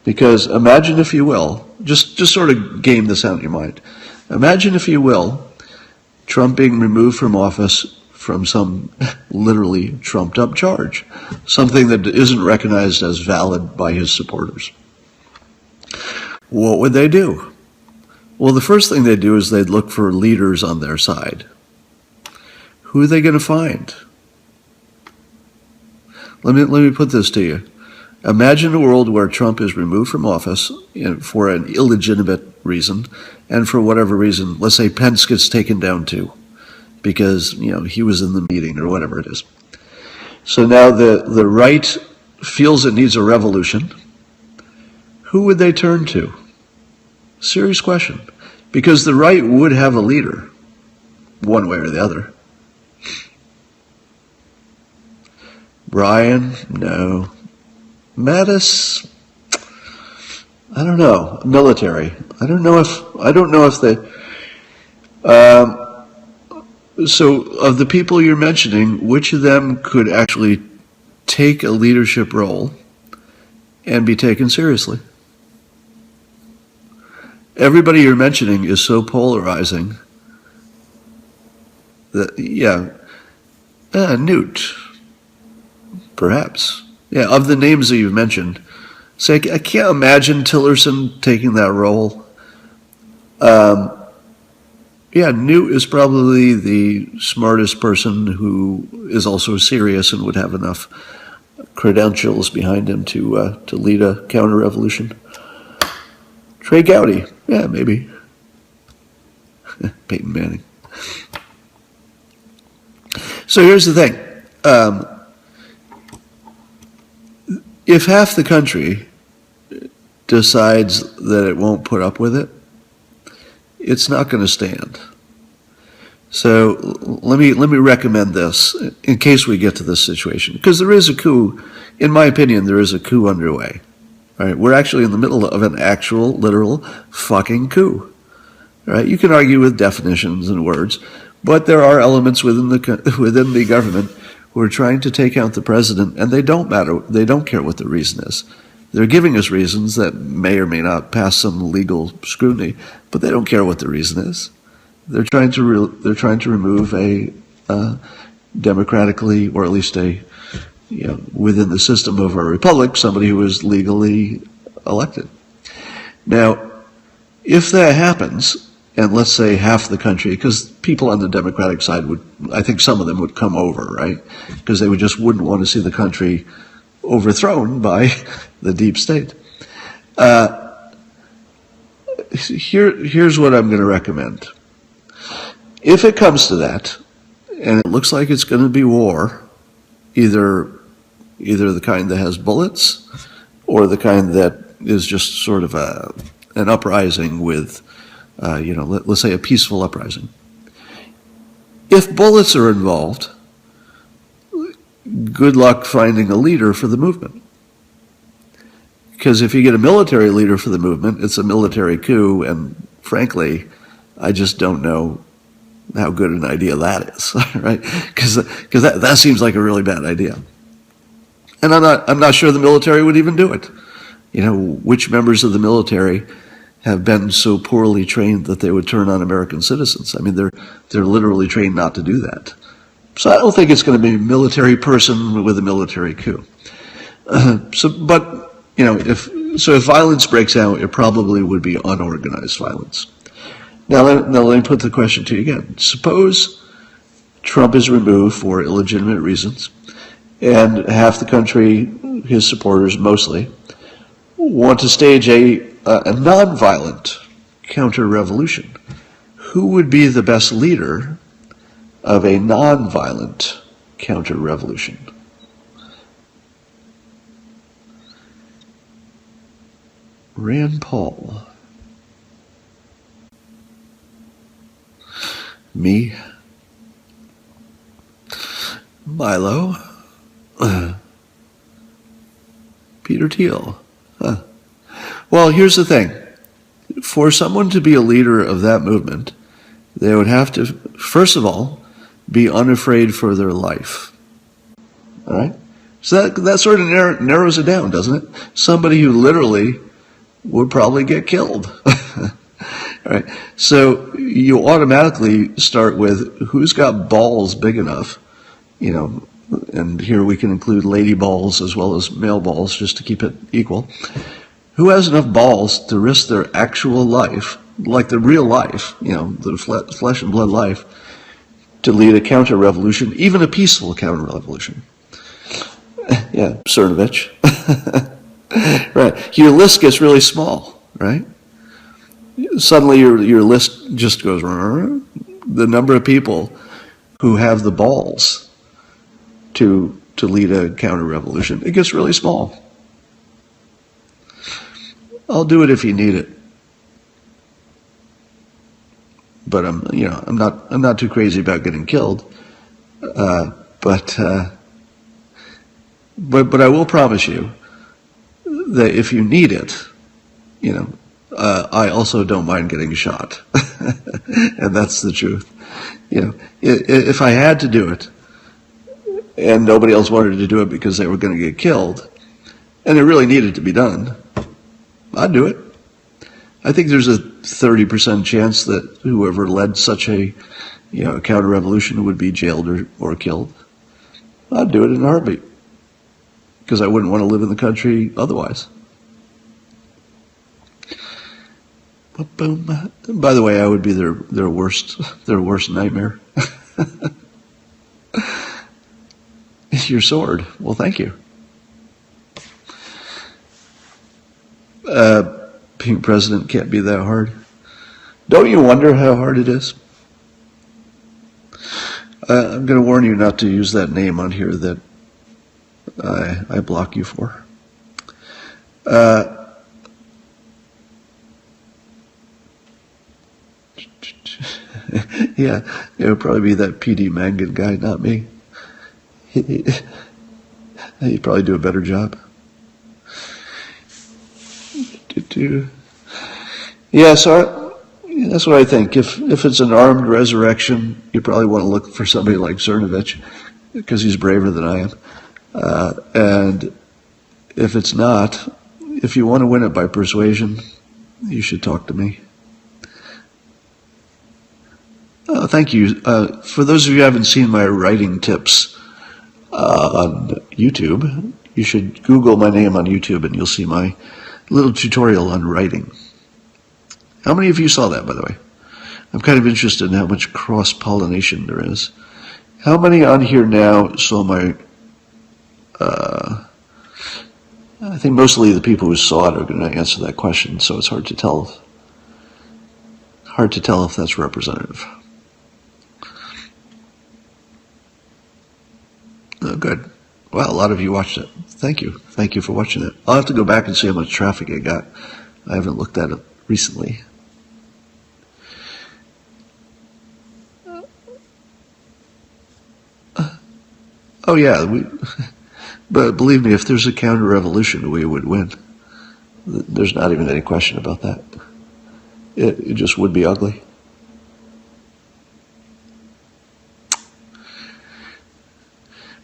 Because imagine, if you will, just sort of game this out in your mind. Imagine, if you will, Trump being removed from office from some literally trumped-up charge, something that isn't recognized as valid by his supporters. What would they do? Well, the first thing they'd do is they'd look for leaders on their side. Who are they going to find? Let me put this to you. Imagine a world where Trump is removed from office for an illegitimate reason, and for whatever reason, let's say Pence gets taken down too, because he was in the meeting or whatever it is. So now the right feels it needs a revolution. Who would they turn to? Serious question. Because the right would have a leader, one way or the other. Bryan? No. Mattis? I don't know. Military. I don't know if they. So of the people you're mentioning, which of them could actually take a leadership role and be taken seriously? Everybody you're mentioning is so polarizing that, Newt, perhaps. Yeah, of the names that you've mentioned. So I can't imagine Tillerson taking that role. Newt is probably the smartest person who is also serious and would have enough credentials behind him to lead a counter-revolution. Trey Gowdy, yeah, maybe. Peyton Manning. So here's the thing. If half the country decides that it won't put up with it, it's not going to stand. So let me recommend this in case we get to this situation, because there is a coup. In my opinion, there is a coup underway. Right? We're actually in the middle of an actual, literal, fucking coup. Right? You can argue with definitions and words, but there are elements within the government who are trying to take out the president, and they don't matter. They don't care what the reason is. They're giving us reasons that may or may not pass some legal scrutiny, but they don't care what the reason is. They're trying to remove a democratically, or at least within the system of a republic, somebody who was legally elected. Now, if that happens, and let's say half the country, because people on the Democratic side I think some of them would come over, right? Because they wouldn't want to see the country overthrown by the deep state. Here's what I'm going to recommend. If it comes to that, and it looks like it's going to be war, either the kind that has bullets, or the kind that is just sort of an uprising with, let's say a peaceful uprising. If bullets are involved, good luck finding a leader for the movement. Because if you get a military leader for the movement, it's a military coup, and frankly, I just don't know how good an idea that is, right? Because that seems like a really bad idea. And I'm not sure the military would even do it. Which members of the military have been so poorly trained that they would turn on American citizens? I mean, they're literally trained not to do that. So I don't think it's going to be a military person with a military coup. If violence breaks out, it probably would be unorganized violence. Now let me put the question to you again. Suppose Trump is removed for illegitimate reasons, and half the country, his supporters mostly, want to stage a non-violent counter-revolution. Who would be the best leader of a non-violent counter-revolution? Rand Paul. Me. Milo. Peter Thiel. Well, here's the thing. For someone to be a leader of that movement, they would have to, first of all, be unafraid for their life. All right? So that sort of narrows it down, doesn't it? Somebody who literally would probably get killed. Right? So you automatically start with who's got balls big enough, and here we can include lady balls as well as male balls just to keep it equal. Who has enough balls to risk their actual life, like the real life, the flesh and blood life, to lead a counter-revolution, even a peaceful counter-revolution? Yeah, Cernovich. Right. Your list gets really small, right? Suddenly your list just goes, the number of people who have the balls to lead a counter-revolution, it gets really small. I'll do it if you need it. But I'm not too crazy about getting killed. But I will promise you that if you need it, I also don't mind getting shot. And that's the truth. If I had to do it and nobody else wanted to do it because they were going to get killed and it really needed to be done, I'd do it. I think there's a 30% chance that whoever led such a counter-revolution would be jailed or killed. I'd do it in a heartbeat because I wouldn't want to live in the country otherwise. Boom. By the way, I would be their worst nightmare. Your sword. Well, thank you. Being president can't be that hard. Don't you wonder how hard it is? I'm going to warn you not to use that name on here that I block you for. Yeah, it would probably be that PD Mangan guy, not me. He'd probably do a better job. Yeah, so that's what I think. If it's an armed resurrection, you probably want to look for somebody like Cernovich because he's braver than I am. And if it's not, if you want to win it by persuasion, you should talk to me. Thank you. For those of you who haven't seen my writing tips on YouTube, you should Google my name on YouTube and you'll see my little tutorial on writing. How many of you saw that, by the way? I'm kind of interested in how much cross-pollination there is. How many on here now saw my... I think mostly the people who saw it are going to answer that question, so it's hard to tell. Hard to tell if that's representative. Oh, good. Well, a lot of you watched it. Thank you. Thank you for watching it. I'll have to go back and see how much traffic it got. I haven't looked at it recently. Oh, yeah. But believe me, if there's a counter-revolution, we would win. There's not even any question about that. It just would be ugly.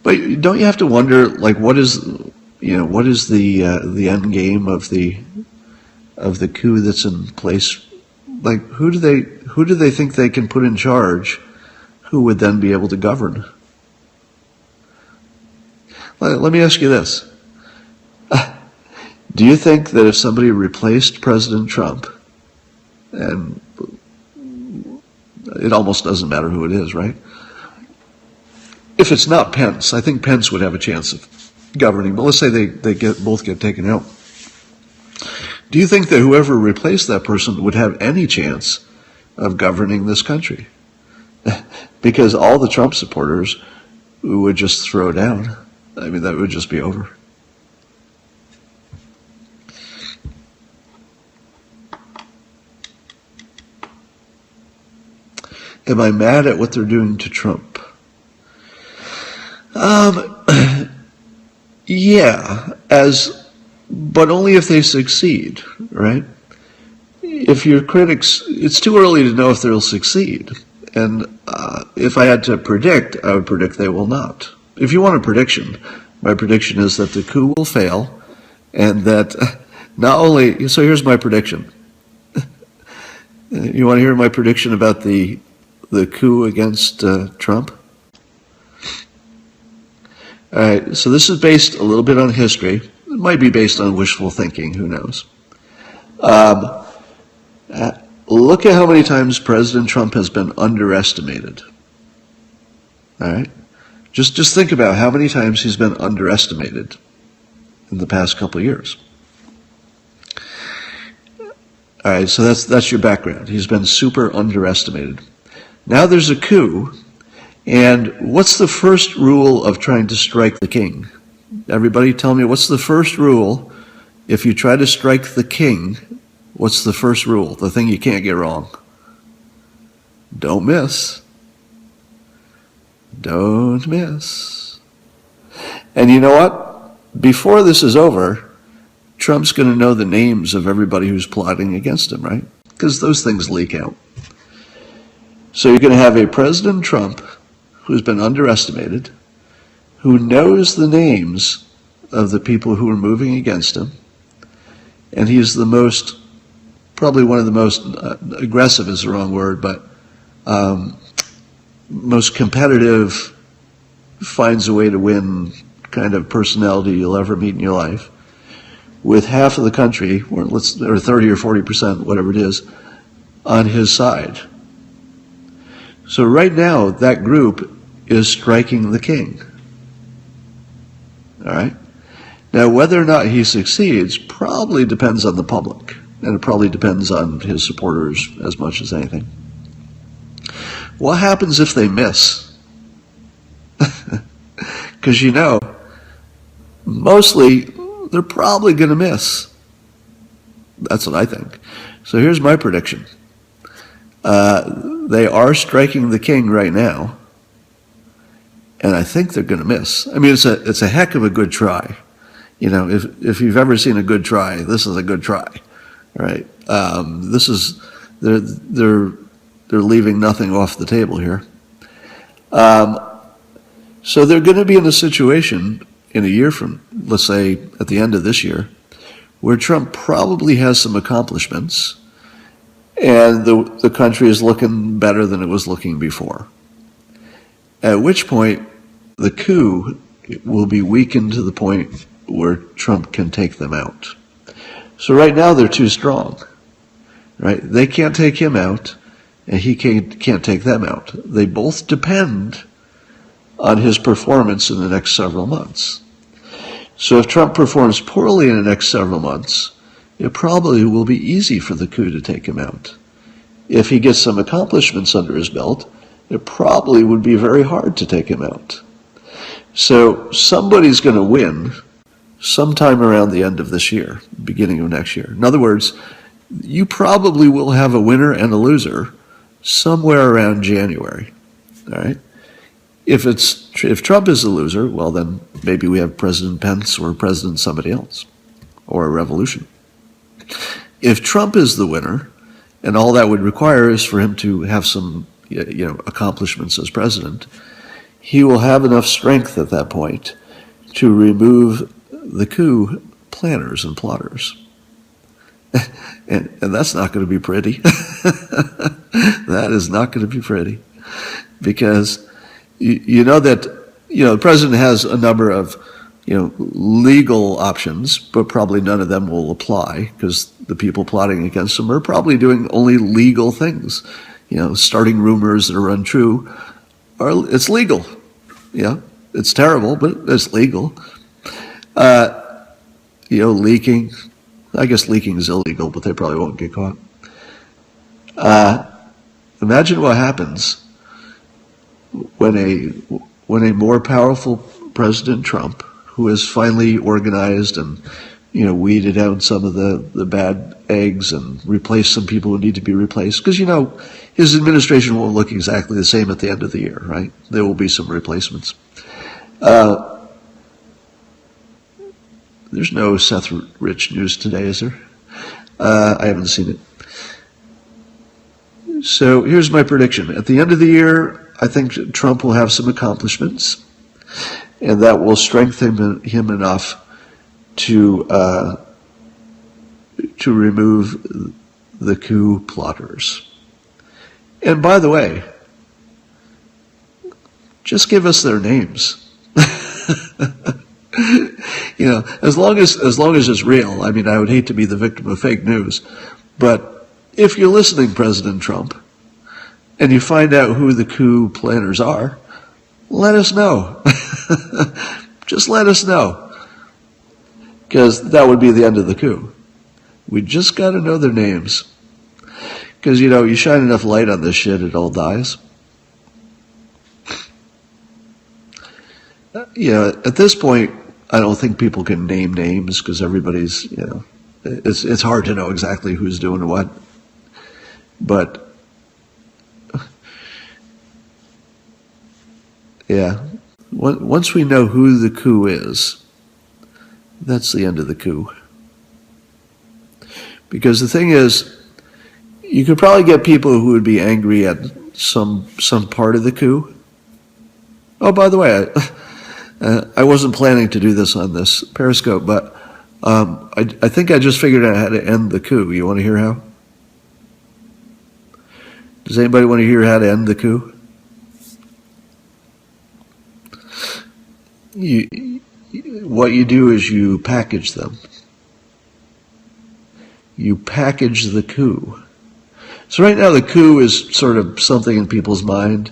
But don't you have to wonder, like, what is the end game of the coup that's in place? Like, who do they think they can put in charge? Who would then be able to govern? Let me ask you this: do you think that if somebody replaced President Trump, and it almost doesn't matter who it is, right? If it's not Pence, I think Pence would have a chance of governing. But let's say they both get taken out. Do you think that whoever replaced that person would have any chance of governing this country? Because all the Trump supporters would just throw down. I mean, that would just be over. Am I mad at what they're doing to Trump? Yeah, but only if they succeed, right? If your critics, it's too early to know if they'll succeed. And if I had to predict, I would predict they will not. If you want a prediction, my prediction is that the coup will fail and that Not only, so here's my prediction. You want to hear my prediction about the coup against Trump? All right, so this is based a little bit on history. It might be based on wishful thinking, who knows. Look at how many times President Trump has been underestimated. All right? Just think about how many times he's been underestimated in the past couple of years. All right, so that's your background. He's been super underestimated. Now there's a coup, and what's the first rule of trying to strike the king? Everybody tell me, what's the first rule if you try to strike the king? What's the first rule? The thing you can't get wrong. Don't miss. Don't miss. And you know what? Before this is over, Trump's going to know the names of everybody who's plotting against him, right? Because those things leak out. So you're going to have a President Trump who's been underestimated, who knows the names of the people who are moving against him, and he's the most, probably one of the most, aggressive is the wrong word, but most competitive, finds a way to win kind of personality you'll ever meet in your life, with half of the country, or 30 or 40%, whatever it is, on his side. So right now, that group is striking the king. All right? Now, whether or not he succeeds probably depends on the public, and it probably depends on his supporters as much as anything. What happens if they miss? Because you know, mostly they're probably going to miss. That's what I think. So here's my prediction. They are striking the king right now, and I think they're going to miss. I mean, it's a heck of a good try. You know, if you've ever seen a good try, this is a good try, right? This is they're leaving nothing off the table here. So they're going to be in a situation in a year from, let's say, at the end of this year, where Trump probably has some accomplishments, and the country is looking better than it was looking before. At which point, the coup will be weakened to the point where Trump can take them out. So right now, they're too strong, right? They can't take him out, and he can't take them out. They both depend on his performance in the next several months. So if Trump performs poorly in the next several months, it probably will be easy for the coup to take him out. If he gets some accomplishments under his belt, it probably would be very hard to take him out. So somebody's going to win sometime around the end of this year, beginning of next year. In other words, you probably will have a winner and a loser somewhere around January. All right? If Trump is the loser, well, then maybe we have President Pence or President somebody else, or a revolution. If Trump is the winner, and all that would require is for him to have some, accomplishments as president, he will have enough strength at that point to remove the coup planners and plotters. and that's not going to be pretty. That is not going to be pretty, because you know that the president has a number of legal options, but probably none of them will apply because the people plotting against him are probably doing only legal things. Starting rumors that are untrue. It's legal. It's terrible, but it's legal. Leaking. I guess leaking is illegal, but they probably won't get caught. Imagine what happens when a more powerful President Trump, who has finally organized and weeded out some of the bad eggs and replaced some people who need to be replaced, because his administration won't look exactly the same at the end of the year, right? There will be some replacements. There's no Seth Rich news today, is there? I haven't seen it. So here's my prediction. At the end of the year, I think Trump will have some accomplishments, and that will strengthen him enough to to remove the coup plotters. And by the way, just give us their names. You know, as long as it's real. I mean, I would hate to be the victim of fake news, but if you're listening, President Trump, and you find out who the coup planners are, let us know. Just let us know, because that would be the end of the coup. We just got to know their names, because you know, you shine enough light on this shit, it all dies. You know, at this point, I don't think people can name names because everybody's, you know, it's hard to know exactly who's doing what. But yeah, once we know who the coup is, that's the end of the coup. Because the thing is, you could probably get people who would be angry at some part of the coup. Oh, by the way, I wasn't planning to do this on this Periscope, but I think I just figured out how to end the coup. You want to hear how? Does anybody want to hear how to end the coup? What you do is you package them. You package the coup. So right now the coup is sort of something in people's mind.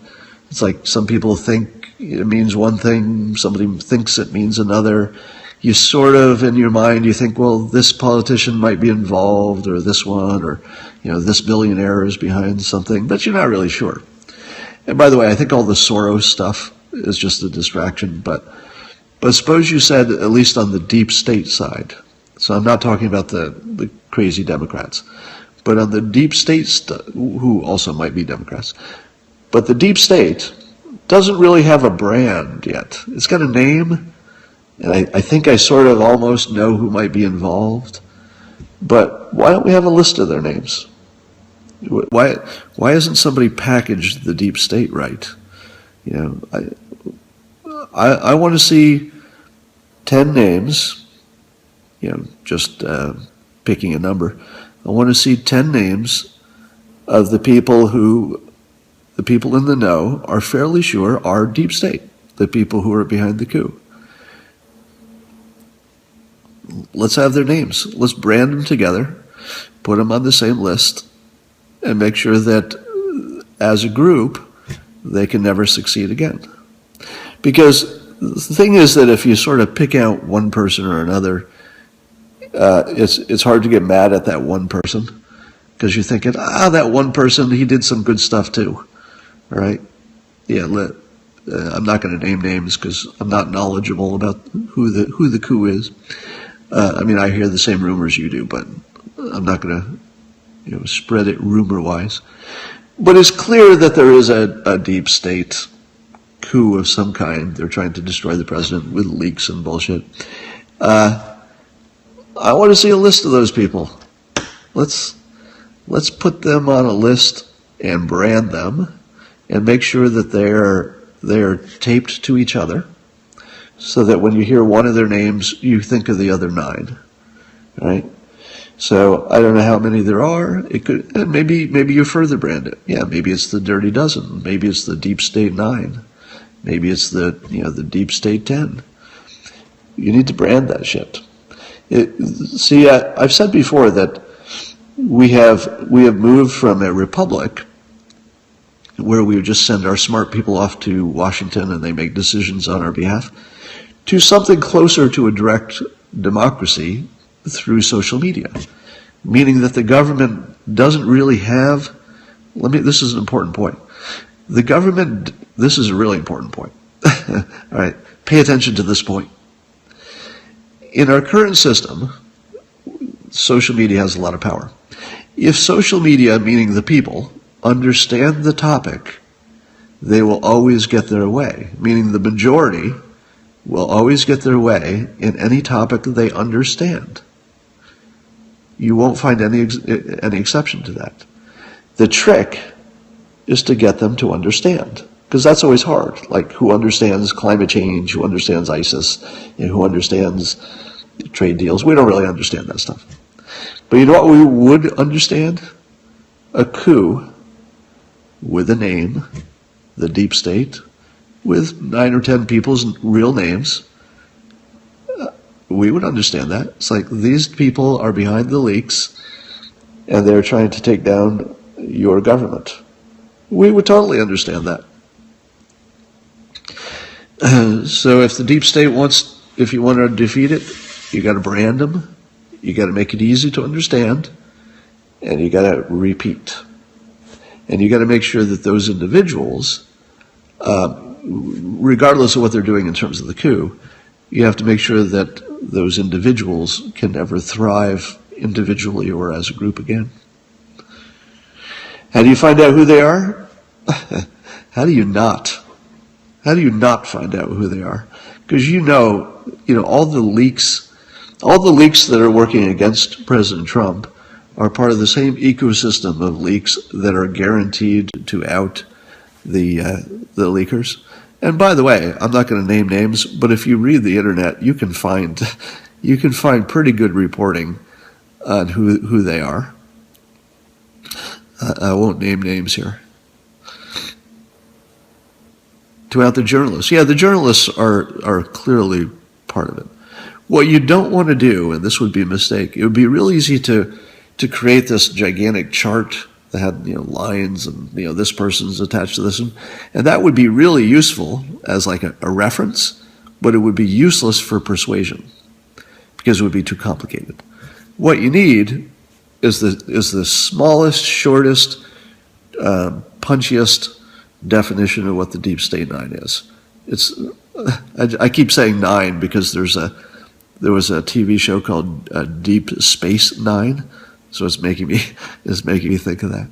It's like some people think it means one thing, somebody thinks it means another. You sort of, in your mind, you think, well, this politician might be involved, or this one, or, you know, this billionaire is behind something, but you're not really sure. And by the way, I think all the Soros stuff is just a distraction, but suppose you said, at least on the deep state side, so I'm not talking about the crazy Democrats, but on the deep state, who also might be Democrats, but the deep state doesn't really have a brand yet. It's got a name, and I think I sort of almost know who might be involved, but why don't we have a list of their names? Why hasn't somebody packaged the deep state right? You know, I want to see 10 names, you know, just picking a number. I want to see 10 names of the people who the people in the know are fairly sure are deep state, the people who are behind the coup. Let's have their names. Let's brand them together, put them on the same list, and make sure that as a group, they can never succeed again. Because the thing is that if you sort of pick out one person or another, it's hard to get mad at that one person, because you're thinking, that one person, he did some good stuff too. All right? Yeah, I'm not going to name names because I'm not knowledgeable about who the coup is. I mean, I hear the same rumors you do, but I'm not going to spread it rumor-wise. But it's clear that there is a deep state coup of some kind. They're trying to destroy the president with leaks and bullshit. I want to see a list of those people. Let's put them on a list and brand them, and make sure that they're taped to each other, so that when you hear one of their names, you think of the other 9, right? So I don't know how many there are. It could, and maybe you further brand it. Yeah, maybe it's the Dirty Dozen. Maybe it's the Deep State 9. Maybe it's the Deep State 10. You need to brand that shit. See, I've said before that we have moved from a republic where we would just send our smart people off to Washington and they make decisions on our behalf, to something closer to a direct democracy through social media, meaning that the government doesn't really have, this is an important point. This is a really important point. All right, pay attention to this point. In our current system, social media has a lot of power. If social media, meaning the people, understand the topic, they will always get their way, meaning the majority will always get their way in any topic that they understand. You won't find any exception to that. The trick is to get them to understand, because that's always hard. Like, who understands climate change, who understands ISIS, and who understands trade deals? We don't really understand that stuff. But you know what we would understand? A coup with a name, the deep state, with 9 or 10 people's real names. We would understand that. It's like these people are behind the leaks and they're trying to take down your government. We would totally understand that. So if the deep state if you want to defeat it, you got to brand them, you got to make it easy to understand, and you got to repeat. And you got to make sure that those individuals, regardless of what they're doing in terms of the coup, you have to make sure that those individuals can never thrive individually or as a group again. How do you find out who they are? How do you not? How do you not find out who they are? Because you know all the leaks that are working against President Trump are part of the same ecosystem of leaks that are guaranteed to out the leakers. And by the way, I'm not going to name names, but if you read the internet, you can find pretty good reporting on who they are. I won't name names here. To out the journalists. Yeah, the journalists are clearly part of it. What you don't want to do, and this would be a mistake, it would be real easy to create this gigantic chart that had lines and this person's attached to this one, and that would be really useful as like a reference, but it would be useless for persuasion because it would be too complicated. What you need is the smallest, shortest, punchiest definition of what the Deep State Nine is. I keep saying nine because there was a TV show called Deep Space Nine, so it's making me think of that.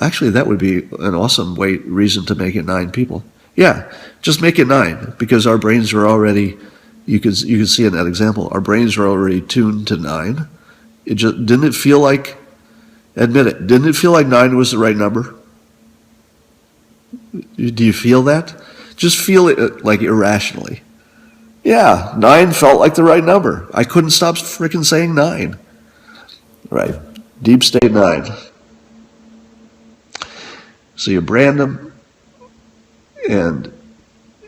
Actually, that would be an awesome reason to make it 9 people. Yeah, just make it 9 because our brains are already. You can see in that example, our brains are already tuned to 9. Didn't it feel like? Admit it. Didn't it feel like 9 was the right number? Do you feel that? Just feel it like irrationally. Yeah, 9 felt like the right number. I couldn't stop freaking saying 9. Right, Deep State 9. So you brand them, and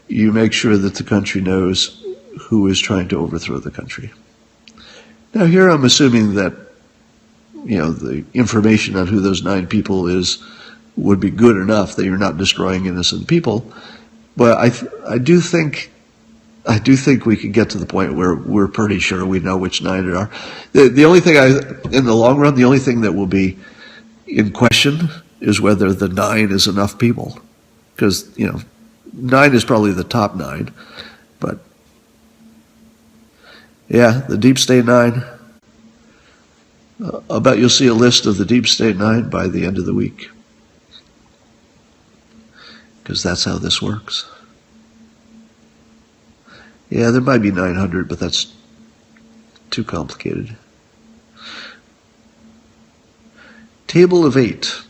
you make sure that the country knows who is trying to overthrow the country. Now here I'm assuming that the information on who those 9 people is would be good enough that you're not destroying innocent people, but I do think we could get to the point where we're pretty sure we know which 9 it are. The only thing in the long run, the only thing that will be in question is whether the 9 is enough people, because 9 is probably the top 9, but yeah, the Deep State 9. I'll bet you'll see a list of the Deep State 9 by the end of the week, because that's how this works. Yeah, there might be 900, but that's too complicated. Table of 8.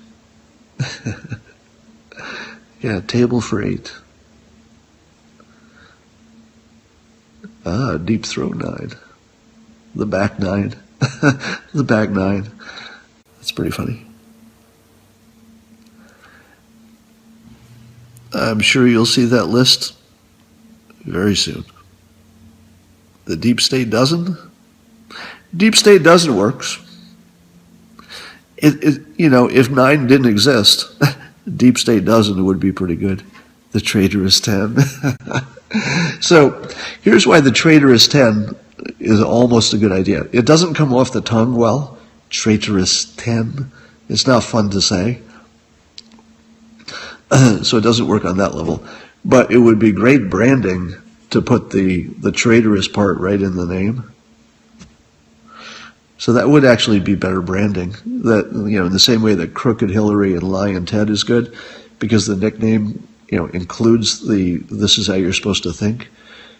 Yeah, table for 8. Deep throat 9. The back 9. The back 9. That's pretty funny. I'm sure you'll see that list very soon. The Deep State dozen? Deep State dozen works. If 9 didn't exist, Deep State dozen would be pretty good. The Traitorous 10. So here's why the Traitorous 10 is almost a good idea. It doesn't come off the tongue well. Traitorous 10. It's not fun to say. So it doesn't work on that level. But it would be great branding to put the traitorous part right in the name. So that would actually be better branding. That in the same way that Crooked Hillary and Lyin Ted is good, because the nickname includes this is how you're supposed to think.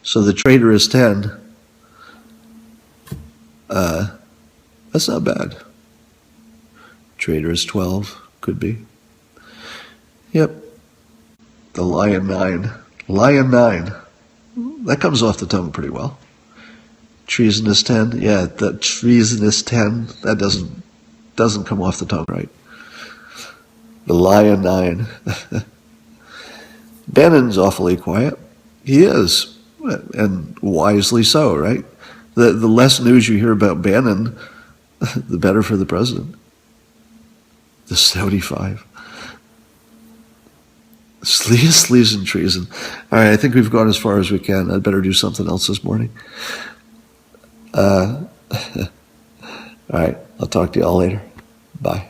So the Traitorous 10, that's not bad. Traitorous 12 could be. Yep. The Lyin 9. Lyin 9. That comes off the tongue pretty well. Treasonous 10? Yeah, the treasonous 10, that doesn't come off the tongue right. The Lyin 9. Bannon's awfully quiet. He is, and wisely so, right? The less news you hear about Bannon, the better for the president. The 75. Sleaze and treason. All right, I think we've gone as far as we can. I'd better do something else this morning. All right, I'll talk to you all later. Bye.